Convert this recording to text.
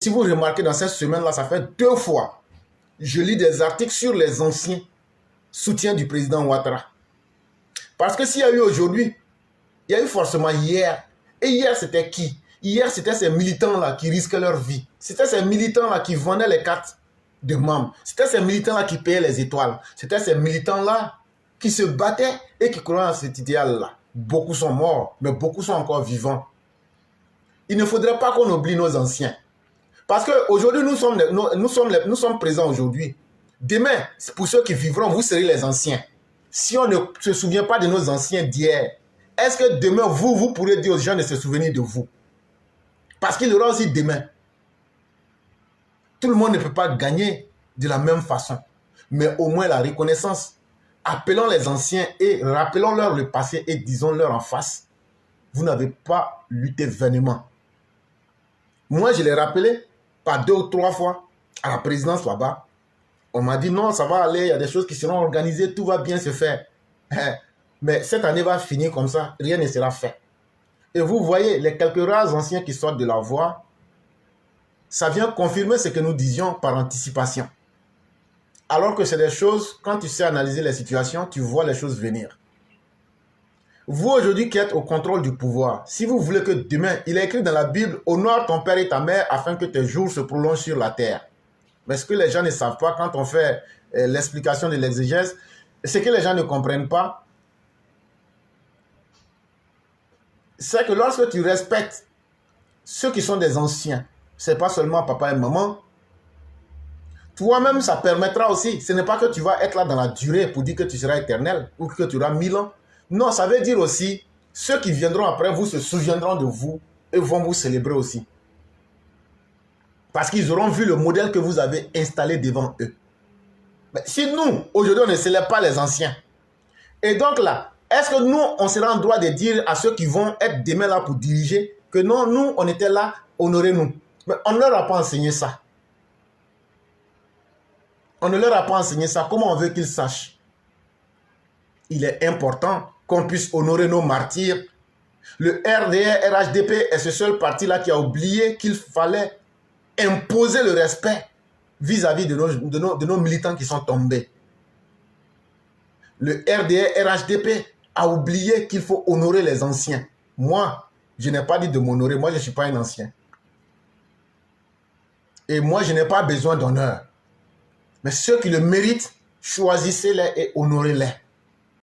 Si vous remarquez dans cette semaine-là, ça fait 2 fois, je lis des articles sur les anciens soutiens du président Ouattara. Parce que s'il y a eu aujourd'hui, il y a eu forcément hier. Et hier, c'était qui? Hier, c'était ces militants-là qui risquaient leur vie. C'était ces militants-là qui vendaient les cartes de membres. C'était ces militants-là qui payaient les étoiles. C'était ces militants-là qui se battaient et qui croyaient à cet idéal-là. Beaucoup sont morts, mais beaucoup sont encore vivants. Il ne faudrait pas qu'on oublie nos anciens. Parce qu'aujourd'hui, nous sommes présents aujourd'hui. Demain, pour ceux qui vivront, vous serez les anciens. Si on ne se souvient pas de nos anciens d'hier, est-ce que demain, vous pourrez dire aux gens de se souvenir de vous? Parce qu'il y aura aussi demain. Tout le monde ne peut pas gagner de la même façon. Mais au moins la reconnaissance. Appelons les anciens et rappelons-leur le passé et disons-leur en face. Vous n'avez pas lutté vainement. Moi, je l'ai rappelé par 2 ou 3 fois à la présidence là-bas. On m'a dit non, ça va aller, il y a des choses qui seront organisées, tout va bien se faire. Mais cette année va finir comme ça, rien ne sera fait. Et vous voyez, les quelques rares anciens qui sortent de la voie, ça vient confirmer ce que nous disions par anticipation. Alors que c'est des choses, quand tu sais analyser les situations, tu vois les choses venir. Vous aujourd'hui qui êtes au contrôle du pouvoir, si vous voulez que demain, il est écrit dans la Bible, honore ton père et ta mère afin que tes jours se prolongent sur la terre. Mais ce que les gens ne savent pas quand on fait l'explication de l'exégèse, ce que les gens ne comprennent pas, c'est que lorsque tu respectes ceux qui sont des anciens, ce n'est pas seulement papa et maman, toi-même ça permettra aussi, ce n'est pas que tu vas être là dans la durée pour dire que tu seras éternel ou que tu auras 1000 ans. Non, ça veut dire aussi, ceux qui viendront après vous se souviendront de vous et vont vous célébrer aussi. Parce qu'ils auront vu le modèle que vous avez installé devant eux. Mais si nous, aujourd'hui, on ne célèbre pas les anciens, et donc là, est-ce que nous, on sera en droit de dire à ceux qui vont être demain là pour diriger que non, nous, on était là, honorez-nous. Mais on ne leur a pas enseigné ça. On ne leur a pas enseigné ça. Comment on veut qu'ils sachent? Il est important qu'on puisse honorer nos martyrs. Le RDR, RHDP est ce seul parti-là qui a oublié qu'il fallait imposer le respect vis-à-vis de nos militants qui sont tombés. Le RDR, RHDP a oublié qu'il faut honorer les anciens. Moi, je n'ai pas dit de m'honorer. Moi, je ne suis pas un ancien. Et moi, je n'ai pas besoin d'honneur. Mais ceux qui le méritent, choisissez-les et honorez-les.